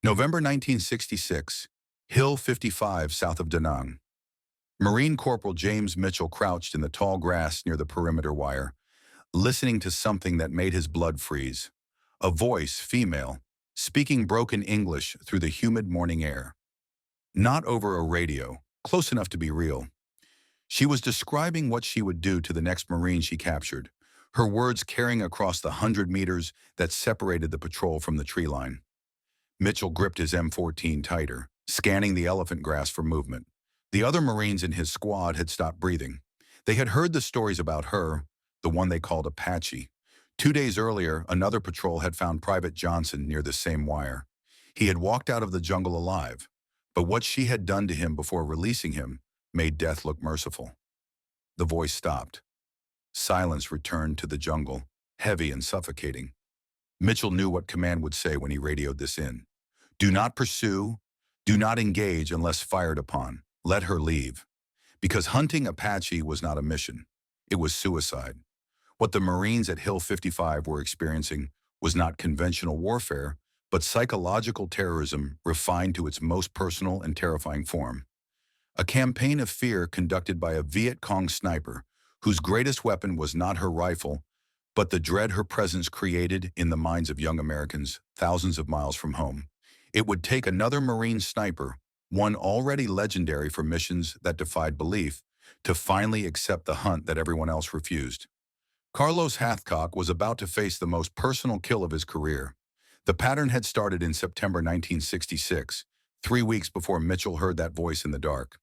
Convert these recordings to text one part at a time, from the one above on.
November 1966, Hill 55 south of Da Nang. Marine Corporal James Mitchell crouched in the tall grass near the perimeter wire, listening to something that made his blood freeze. A voice, female, speaking broken English through the humid morning air. Not over a radio, close enough to be real. She was describing what she would do to the next Marine she captured, her words carrying across the 100 meters that separated the patrol from the tree line. Mitchell gripped his M14 tighter, scanning the elephant grass for movement. The other Marines in his squad had stopped breathing. They had heard the stories about her, the one they called Apache. 2 days earlier, another patrol had found Private Johnson near the same wire. He had walked out of the jungle alive, but what she had done to him before releasing him made death look merciful. The voice stopped. Silence returned to the jungle, heavy and suffocating. Mitchell knew what command would say when he radioed this in. Do not pursue, do not engage unless fired upon. Let her leave. Because hunting Apache was not a mission. It was suicide. What the Marines at Hill 55 were experiencing was not conventional warfare, but psychological terrorism refined to its most personal and terrifying form. A campaign of fear conducted by a Viet Cong sniper, whose greatest weapon was not her rifle, but the dread her presence created in the minds of young Americans thousands of miles from home. It would take another Marine sniper, one already legendary for missions that defied belief, to finally accept the hunt that everyone else refused. Carlos Hathcock was about to face the most personal kill of his career. The pattern had started in September 1966, 3 weeks before Mitchell heard that voice in the dark.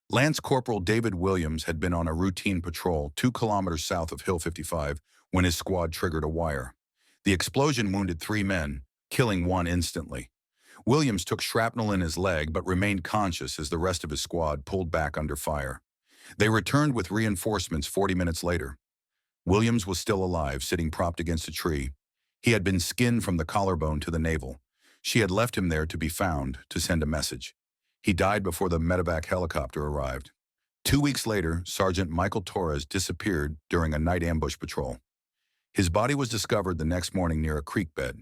Lance Corporal David Williams had been on a routine patrol 2 kilometers south of Hill 55 when his squad triggered a wire. The explosion wounded 3 men, killing one instantly. Williams took shrapnel in his leg but remained conscious as the rest of his squad pulled back under fire. They returned with reinforcements 40 minutes later. Williams was still alive, sitting propped against a tree. He had been skinned from the collarbone to the navel. She had left him there to be found, to send a message. He died before the medevac helicopter arrived. 2 weeks later, Sergeant Michael Torres disappeared during a night ambush patrol. His body was discovered the next morning near a creek bed.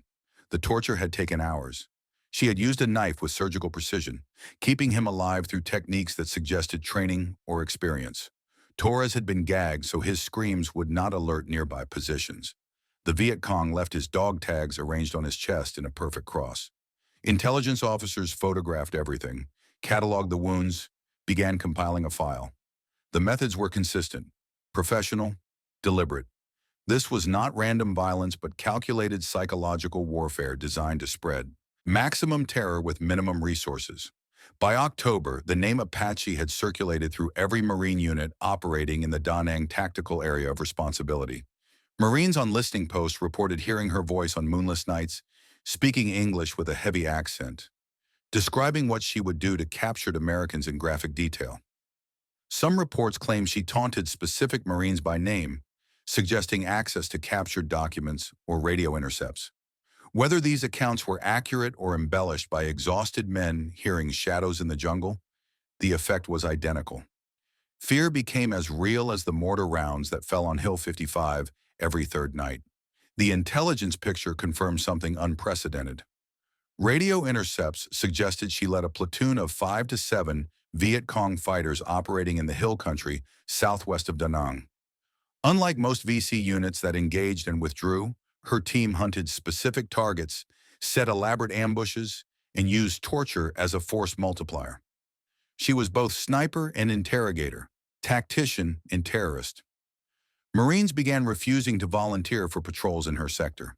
The torture had taken hours. She had used a knife with surgical precision, keeping him alive through techniques that suggested training or experience. Torres had been gagged so his screams would not alert nearby positions. The Viet Cong left his dog tags arranged on his chest in a perfect cross. Intelligence officers photographed everything, cataloged the wounds, began compiling a file. The methods were consistent, professional, deliberate. This was not random violence but calculated psychological warfare designed to spread maximum terror with minimum resources. By October, the name Apache had circulated through every Marine unit operating in the Da Nang tactical area of responsibility. Marines on listing posts reported hearing her voice on moonless nights, speaking English with a heavy accent, describing what she would do to captured Americans in graphic detail. Some reports claim she taunted specific Marines by name, suggesting access to captured documents or radio intercepts. Whether these accounts were accurate or embellished by exhausted men hearing shadows in the jungle, the effect was identical. Fear became as real as the mortar rounds that fell on Hill 55 every third night. The intelligence picture confirmed something unprecedented. Radio intercepts suggested she led a platoon of 5 to 7 Viet Cong fighters operating in the hill country southwest of Da Nang. Unlike most VC units that engaged and withdrew, her team hunted specific targets, set elaborate ambushes, and used torture as a force multiplier. She was both sniper and interrogator, tactician and terrorist. Marines began refusing to volunteer for patrols in her sector.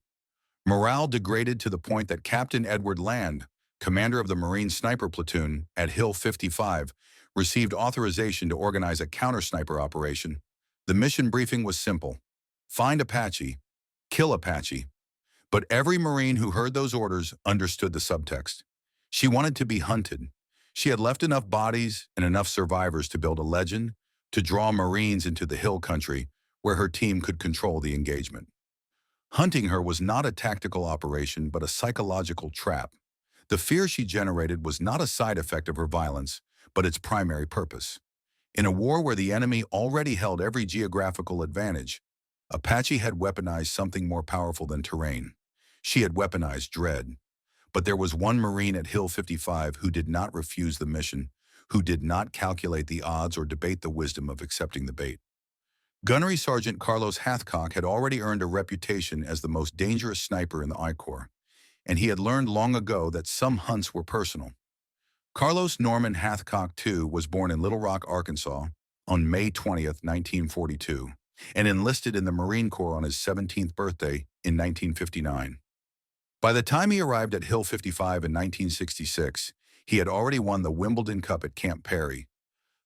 Morale degraded to the point that Captain Edward Land, commander of the Marine Sniper Platoon at Hill 55, received authorization to organize a counter-sniper operation. The mission briefing was simple: find Apache, kill Apache. But every Marine who heard those orders understood the subtext. She wanted to be hunted. She had left enough bodies and enough survivors to build a legend, to draw Marines into the hill country where her team could control the engagement. Hunting her was not a tactical operation but a psychological trap. The fear she generated was not a side effect of her violence, but its primary purpose. In a war where the enemy already held every geographical advantage, Apache had weaponized something more powerful than terrain. She had weaponized dread. But there was one Marine at Hill 55 who did not refuse the mission, who did not calculate the odds or debate the wisdom of accepting the bait. Gunnery Sergeant Carlos Hathcock had already earned a reputation as the most dangerous sniper in the I Corps, and he had learned long ago that some hunts were personal. Carlos Norman Hathcock II was born in Little Rock, Arkansas, on May 20th, 1942, and enlisted in the Marine Corps on his 17th birthday in 1959. By the time he arrived at Hill 55 in 1966, he had already won the Wimbledon Cup at Camp Perry,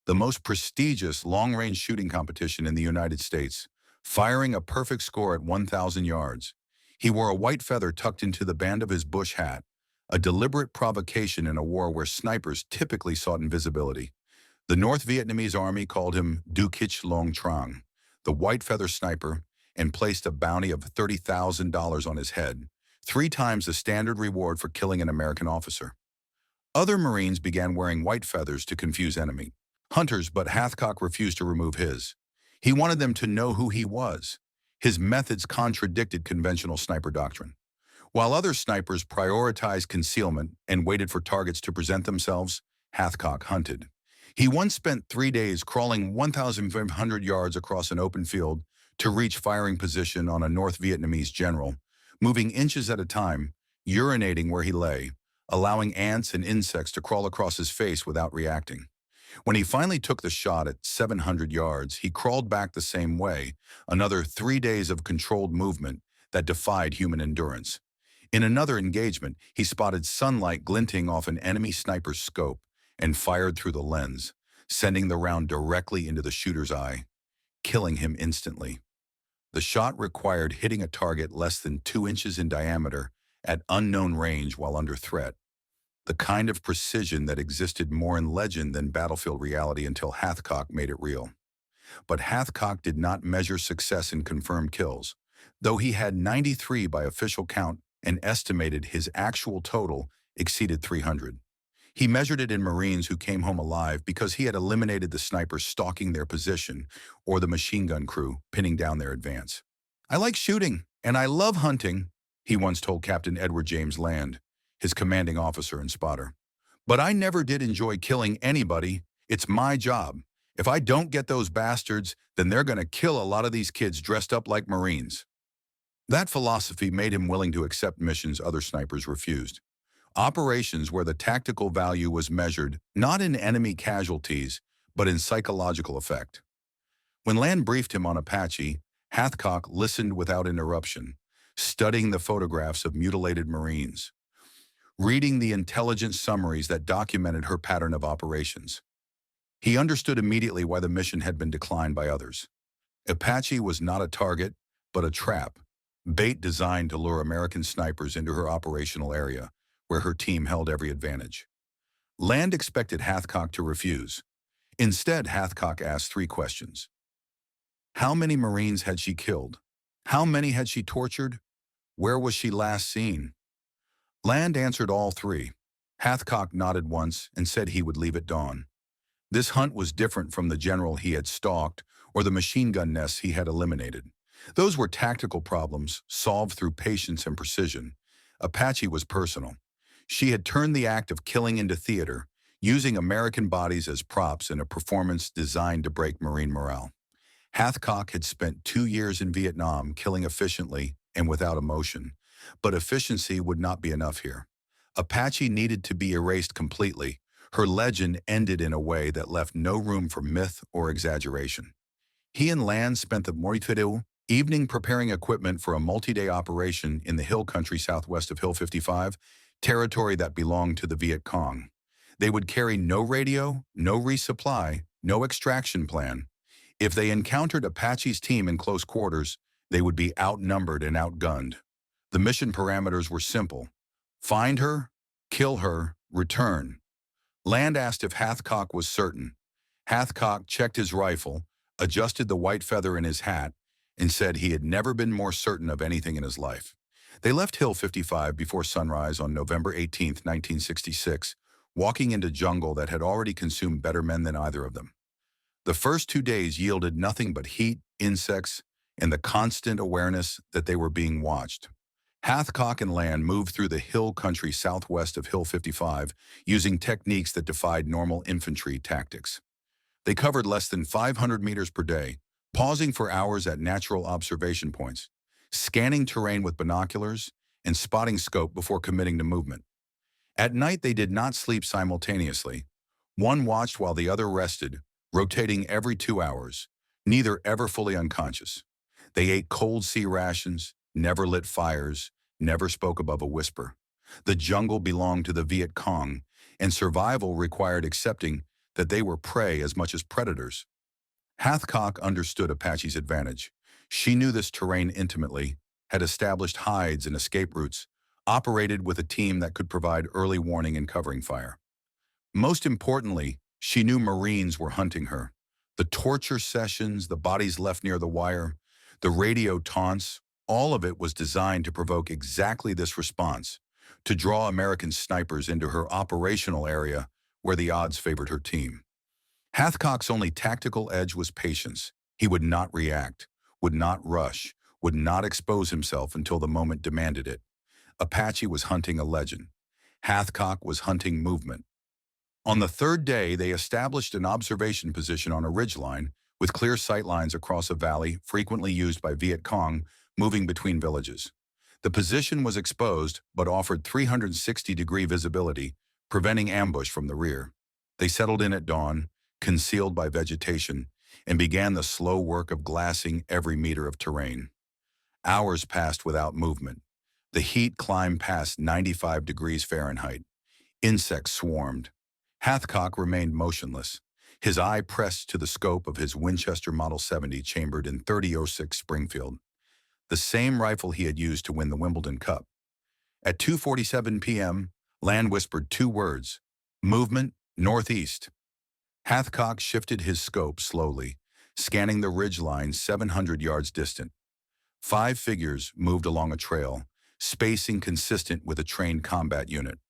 the most prestigious long-range shooting competition in the United States, firing a perfect score at 1,000 yards. He wore a white feather tucked into the band of his bush hat, a deliberate provocation in a war where snipers typically sought invisibility. The North Vietnamese Army called him Du Kích Long Trang, the white feather sniper, and placed a bounty of $30,000 on his head, 3 times the standard reward for killing an American officer. Other Marines began wearing white feathers to confuse enemy hunters, but Hathcock refused to remove his. He wanted them to know who he was. His methods contradicted conventional sniper doctrine. While other snipers prioritized concealment and waited for targets to present themselves, Hathcock hunted. He once spent 3 days crawling 1,500 yards across an open field to reach firing position on a North Vietnamese general, moving inches at a time, urinating where he lay, allowing ants and insects to crawl across his face without reacting. When he finally took the shot at 700 yards, he crawled back the same way, another 3 days of controlled movement that defied human endurance. In another engagement, he spotted sunlight glinting off an enemy sniper's scope and fired through the lens, sending the round directly into the shooter's eye, killing him instantly. The shot required hitting a target less than 2 inches in diameter at unknown range while under threat, the kind of precision that existed more in legend than battlefield reality until Hathcock made it real. But Hathcock did not measure success in confirmed kills, though he had 93 by official count and estimated his actual total exceeded 300. He measured it in Marines who came home alive because he had eliminated the snipers stalking their position or the machine gun crew pinning down their advance. "I like shooting, and I love hunting," he once told Captain Edward James Land, his commanding officer and spotter. "But I never did enjoy killing anybody. It's my job. If I don't get those bastards, then they're going to kill a lot of these kids dressed up like Marines." That philosophy made him willing to accept missions other snipers refused. Operations where the tactical value was measured not in enemy casualties, but in psychological effect. When Land briefed him on Apache, Hathcock listened without interruption, studying the photographs of mutilated Marines, reading the intelligence summaries that documented her pattern of operations. He understood immediately why the mission had been declined by others. Apache was not a target, but a trap, bait designed to lure American snipers into her operational area, where her team held every advantage. Land expected Hathcock to refuse. Instead, Hathcock asked 3 questions. How many Marines had she killed? How many had she tortured? Where was she last seen? Land answered all 3. Hathcock nodded once and said he would leave at dawn. This hunt was different from the general he had stalked or the machine gun nests he had eliminated. Those were tactical problems solved through patience and precision. Apache was personal. She had turned the act of killing into theater, using American bodies as props in a performance designed to break Marine morale. Hathcock had spent 2 years in Vietnam killing efficiently and without emotion, but efficiency would not be enough here. Apache needed to be erased completely. Her legend ended in a way that left no room for myth or exaggeration. He and Land spent the morning evening preparing equipment for a multi-day operation in the hill country southwest of Hill 55, territory that belonged to the Viet Cong. They would carry no radio, no resupply, no extraction plan. If they encountered Apache's team in close quarters, they would be outnumbered and outgunned. The mission parameters were simple: find her, kill her, return. Land asked if Hathcock was certain. Hathcock checked his rifle, adjusted the white feather in his hat, and said he had never been more certain of anything in his life. They left Hill 55 before sunrise on November 18, 1966, walking into jungle that had already consumed better men than either of them. The first 2 days yielded nothing but heat, insects, and the constant awareness that they were being watched. Hathcock and Land moved through the hill country southwest of Hill 55 using techniques that defied normal infantry tactics. They covered less than 500 meters per day, pausing for hours at natural observation points, scanning terrain with binoculars, and spotting scope before committing to movement. At night, they did not sleep simultaneously. One watched while the other rested, rotating every 2 hours, neither ever fully unconscious. They ate cold sea rations, never lit fires, never spoke above a whisper. The jungle belonged to the Viet Cong, and survival required accepting that they were prey as much as predators. Hathcock understood Apache's advantage. She knew this terrain intimately, had established hides and escape routes, operated with a team that could provide early warning and covering fire. Most importantly, she knew Marines were hunting her. The torture sessions, the bodies left near the wire, the radio taunts, all of it was designed to provoke exactly this response, to draw American snipers into her operational area where the odds favored her team. Hathcock's only tactical edge was patience. He would not react, would not rush, would not expose himself until the moment demanded it. Apache was hunting a legend. Hathcock was hunting movement. On the third day, they established an observation position on a ridgeline with clear sight lines across a valley frequently used by Viet Cong moving between villages. The position was exposed but offered 360-degree visibility, preventing ambush from the rear. They settled in at dawn, concealed by vegetation, and began the slow work of glassing every meter of terrain. Hours passed without movement. The heat climbed past 95 degrees Fahrenheit. Insects swarmed. Hathcock remained motionless, his eye pressed to the scope of his Winchester Model 70 chambered in 3006 Springfield, the same rifle he had used to win the Wimbledon Cup. At 2:47 p.m., Land whispered two words, movement northeast. Hathcock shifted his scope slowly, scanning the ridgeline 700 yards distant. 5 figures moved along a trail, spacing consistent with a trained combat unit.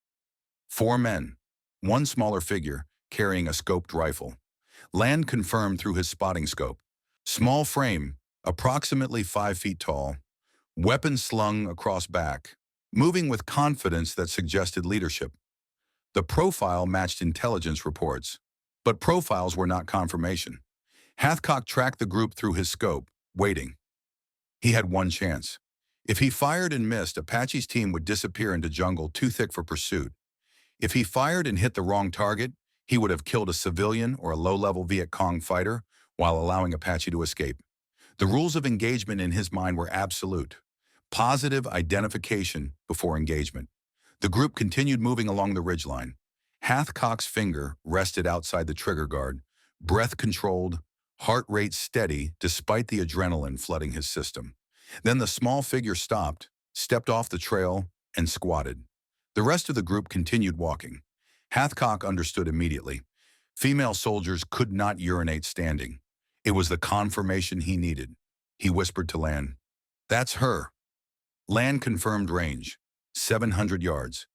4 men, one smaller figure carrying a scoped rifle. Land confirmed through his spotting scope. Small frame, approximately 5 feet tall, weapon slung across back, moving with confidence that suggested leadership. The profile matched intelligence reports, but profiles were not confirmation. Hathcock tracked the group through his scope, waiting. He had one chance. If he fired and missed, Apache's team would disappear into jungle too thick for pursuit. If he fired and hit the wrong target, he would have killed a civilian or a low-level Viet Cong fighter while allowing Apache to escape. The rules of engagement in his mind were absolute. Positive identification before engagement. The group continued moving along the ridgeline. Hathcock's finger rested outside the trigger guard, breath controlled, heart rate steady despite the adrenaline flooding his system. Then the small figure stopped, stepped off the trail, and squatted. The rest of the group continued walking. Hathcock understood immediately. Female soldiers could not urinate standing. It was the confirmation he needed. He whispered to Land, "That's her." Land confirmed range, 700 yards.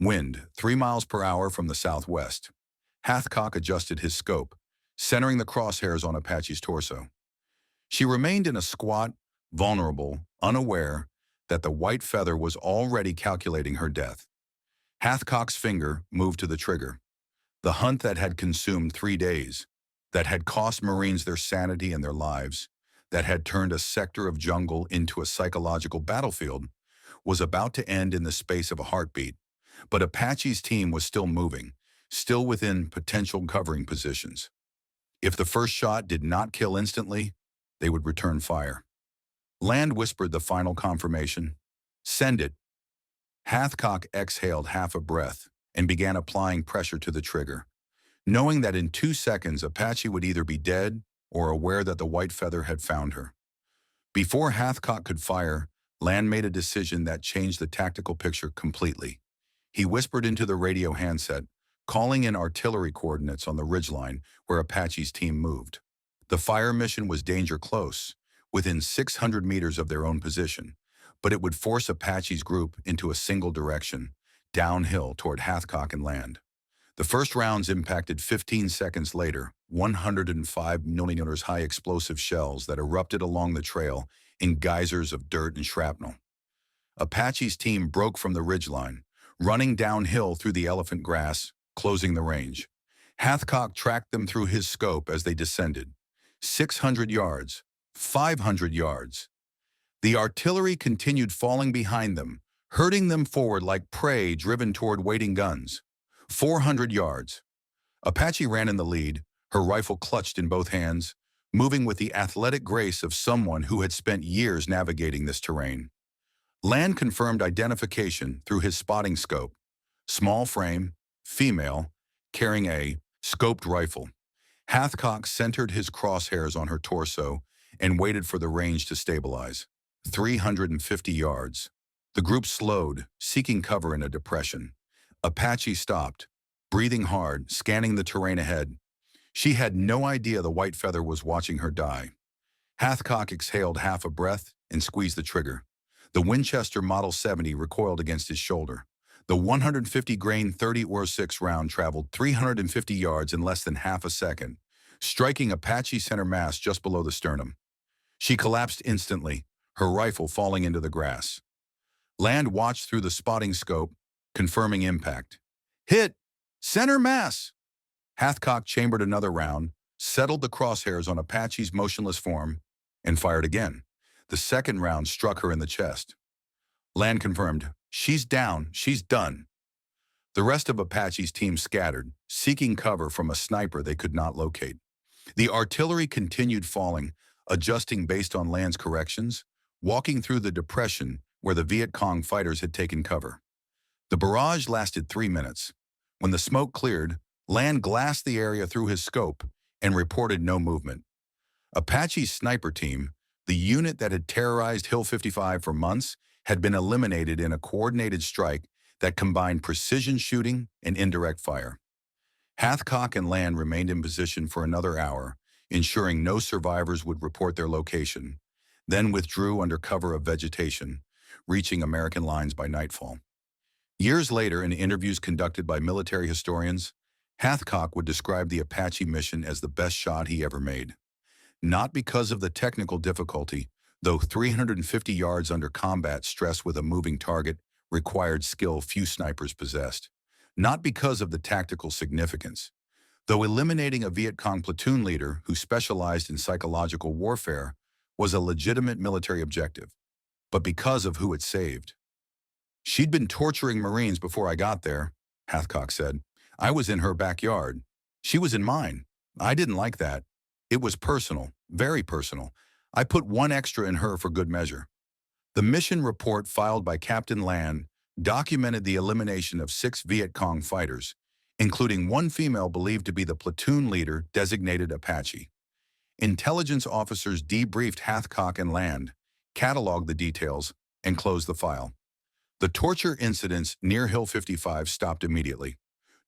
Wind, 3 miles per hour from the southwest. Hathcock adjusted his scope, centering the crosshairs on Apache's torso. She remained in a squat, vulnerable, unaware that the white feather was already calculating her death. Hathcock's finger moved to the trigger. The hunt that had consumed 3 days, that had cost Marines their sanity and their lives, that had turned a sector of jungle into a psychological battlefield, was about to end in the space of a heartbeat. But Apache's team was still moving, still within potential covering positions. If the first shot did not kill instantly, they would return fire. Land whispered the final confirmation, "Send it." Hathcock exhaled half a breath and began applying pressure to the trigger, knowing that in 2 seconds Apache would either be dead or aware that the white feather had found her. Before Hathcock could fire, Land made a decision that changed the tactical picture completely. He whispered into the radio handset, calling in artillery coordinates on the ridgeline where Apache's team moved. The fire mission was danger close, within 600 meters of their own position, but it would force Apache's group into a single direction, downhill toward Hathcock and Land. The first rounds impacted 15 seconds later, 105mm high explosive shells that erupted along the trail in geysers of dirt and shrapnel. Apache's team broke from the ridgeline, running downhill through the elephant grass, closing the range. Hathcock tracked them through his scope as they descended. 600 yards, 500 yards. The artillery continued falling behind them, herding them forward like prey driven toward waiting guns. 400 yards. Apache ran in the lead, her rifle clutched in both hands, moving with the athletic grace of someone who had spent years navigating this terrain. Land confirmed identification through his spotting scope. Small frame, female, carrying a scoped rifle. Hathcock centered his crosshairs on her torso and waited for the range to stabilize. 350 yards. The group slowed, seeking cover in a depression. Apache stopped, breathing hard, scanning the terrain ahead. She had no idea the white feather was watching her die. Hathcock exhaled half a breath and squeezed the trigger. The Winchester Model 70 recoiled against his shoulder. The 150-grain 30-06 round traveled 350 yards in less than half a second, striking Apache's center mass just below the sternum. She collapsed instantly, her rifle falling into the grass. Land watched through the spotting scope, confirming impact. Hit! Center mass! Hathcock chambered another round, settled the crosshairs on Apache's motionless form, and fired again. The second round struck her in the chest. Land confirmed, "She's down, she's done." The rest of Apache's team scattered, seeking cover from a sniper they could not locate. The artillery continued falling, adjusting based on Land's corrections, walking through the depression where the Viet Cong fighters had taken cover. The barrage lasted 3 minutes. When the smoke cleared, Land glassed the area through his scope and reported no movement. Apache's sniper team, the unit that had terrorized Hill 55 for months, had been eliminated in a coordinated strike that combined precision shooting and indirect fire. Hathcock and Land remained in position for another hour, ensuring no survivors would report their location, then withdrew under cover of vegetation, reaching American lines by nightfall. Years later, in interviews conducted by military historians, Hathcock would describe the Apache mission as the best shot he ever made. Not because of the technical difficulty, though 350 yards under combat stress with a moving target required skill few snipers possessed. Not because of the tactical significance, though eliminating a Viet Cong platoon leader who specialized in psychological warfare was a legitimate military objective, but because of who it saved. "She'd been torturing Marines before I got there," Hathcock said. "I was in her backyard. She was in mine. I didn't like that. It was personal, very personal. I put one extra in her for good measure." The mission report filed by Captain Land documented the elimination of 6 Viet Cong fighters, including one female believed to be the platoon leader designated Apache. Intelligence officers debriefed Hathcock and Land, cataloged the details, and closed the file. The torture incidents near Hill 55 stopped immediately.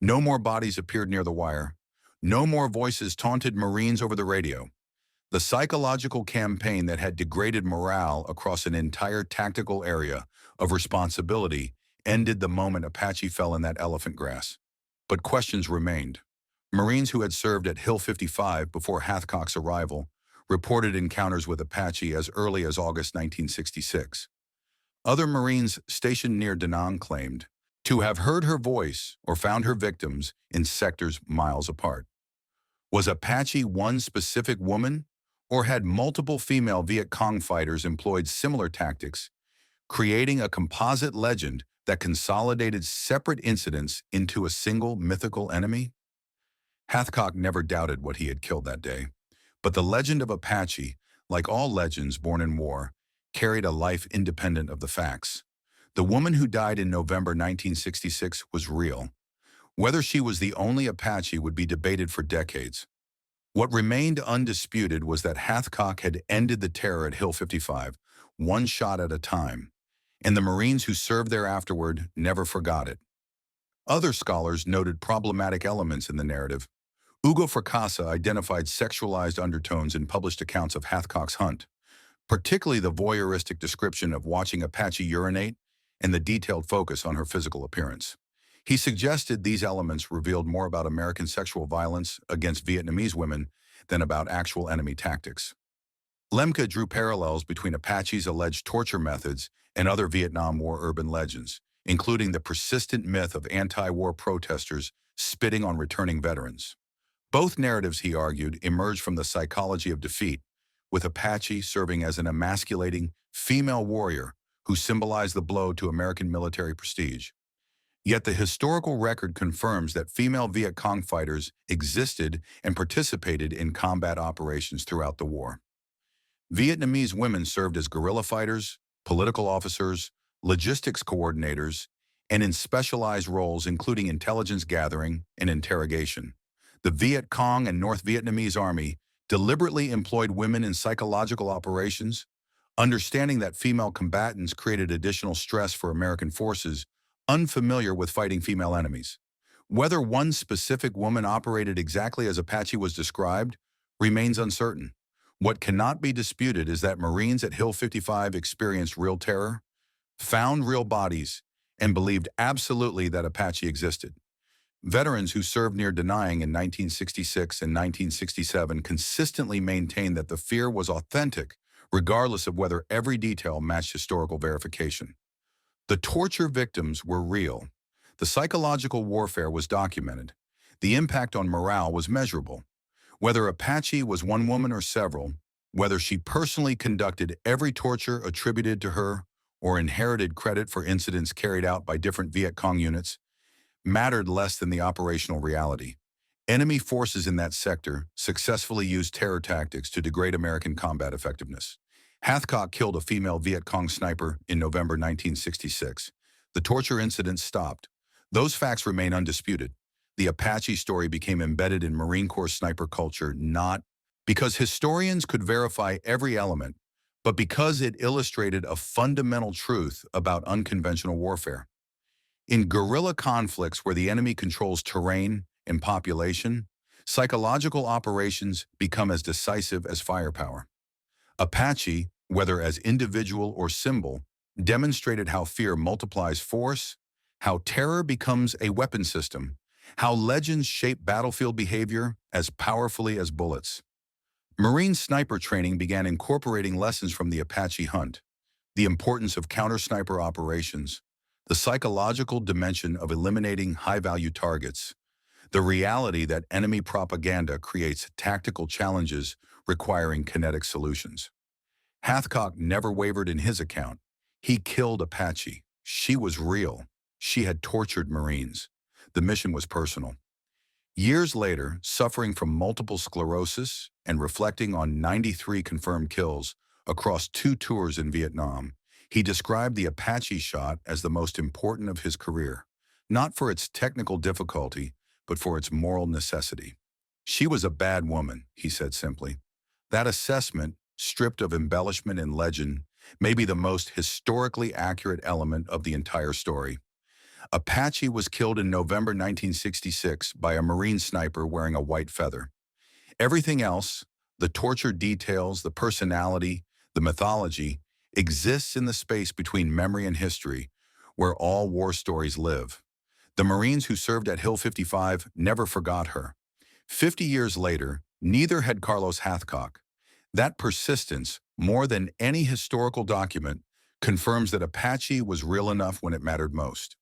No more bodies appeared near the wire. No more voices taunted Marines over the radio. The psychological campaign that had degraded morale across an entire tactical area of responsibility ended the moment Apache fell in that elephant grass. But questions remained. Marines who had served at Hill 55 before Hathcock's arrival reported encounters with Apache as early as August 1966. Other Marines stationed near Da Nang claimed to have heard her voice or found her victims in sectors miles apart. Was Apache one specific woman, or had multiple female Viet Cong fighters employed similar tactics, creating a composite legend that consolidated separate incidents into a single mythical enemy? Hathcock never doubted what he had killed that day, but the legend of Apache, like all legends born in war, carried a life independent of the facts. The woman who died in November 1966 was real. Whether she was the only Apache would be debated for decades. What remained undisputed was that Hathcock had ended the terror at Hill 55, one shot at a time, and the Marines who served there afterward never forgot it. Other scholars noted problematic elements in the narrative. Ugo Fracassa identified sexualized undertones in published accounts of Hathcock's hunt, particularly the voyeuristic description of watching Apache urinate and the detailed focus on her physical appearance. He suggested these elements revealed more about American sexual violence against Vietnamese women than about actual enemy tactics. Lemke drew parallels between Apache's alleged torture methods and other Vietnam War urban legends, including the persistent myth of anti-war protesters spitting on returning veterans. Both narratives, he argued, emerged from the psychology of defeat, with Apache serving as an emasculating female warrior who symbolized the blow to American military prestige. Yet the historical record confirms that female Viet Cong fighters existed and participated in combat operations throughout the war. Vietnamese women served as guerrilla fighters, political officers, logistics coordinators, and in specialized roles including intelligence gathering and interrogation. The Viet Cong and North Vietnamese Army deliberately employed women in psychological operations, understanding that female combatants created additional stress for American forces unfamiliar with fighting female enemies. Whether one specific woman operated exactly as Apache was described remains uncertain. What cannot be disputed is that Marines at Hill 55 experienced real terror, found real bodies, and believed absolutely that Apache existed. Veterans who served near Da Nang in 1966 and 1967 consistently maintained that the fear was authentic, regardless of whether every detail matched historical verification. The torture victims were real. The psychological warfare was documented. The impact on morale was measurable. Whether Apache was one woman or several, whether she personally conducted every torture attributed to her or inherited credit for incidents carried out by different Viet Cong units, mattered less than the operational reality. Enemy forces in that sector successfully used terror tactics to degrade American combat effectiveness. Hathcock killed a female Viet Cong sniper in November 1966. The torture incident stopped. Those facts remain undisputed. The Apache story became embedded in Marine Corps sniper culture not because historians could verify every element, but because it illustrated a fundamental truth about unconventional warfare. In guerrilla conflicts where the enemy controls terrain and population, psychological operations become as decisive as firepower. Apache, whether as individual or symbol, demonstrated how fear multiplies force, how terror becomes a weapon system, how legends shape battlefield behavior as powerfully as bullets. Marine sniper training began incorporating lessons from the Apache hunt, the importance of counter-sniper operations, the psychological dimension of eliminating high-value targets, the reality that enemy propaganda creates tactical challenges requiring kinetic solutions. Hathcock never wavered in his account. He killed Apache. She was real. She had tortured Marines. The mission was personal. Years later, suffering from multiple sclerosis and reflecting on 93 confirmed kills across 2 tours in Vietnam, he described the Apache shot as the most important of his career, not for its technical difficulty, but for its moral necessity. She was a bad woman, he said simply. That assessment, stripped of embellishment and legend, may be the most historically accurate element of the entire story. Apache was killed in November 1966 by a Marine sniper wearing a white feather. Everything else, the torture details, the personality, the mythology, exists in the space between memory and history, where all war stories live. The Marines who served at Hill 55 never forgot her. 50 years later, neither had Carlos Hathcock. That persistence, more than any historical document, confirms that Apache was real enough when it mattered most.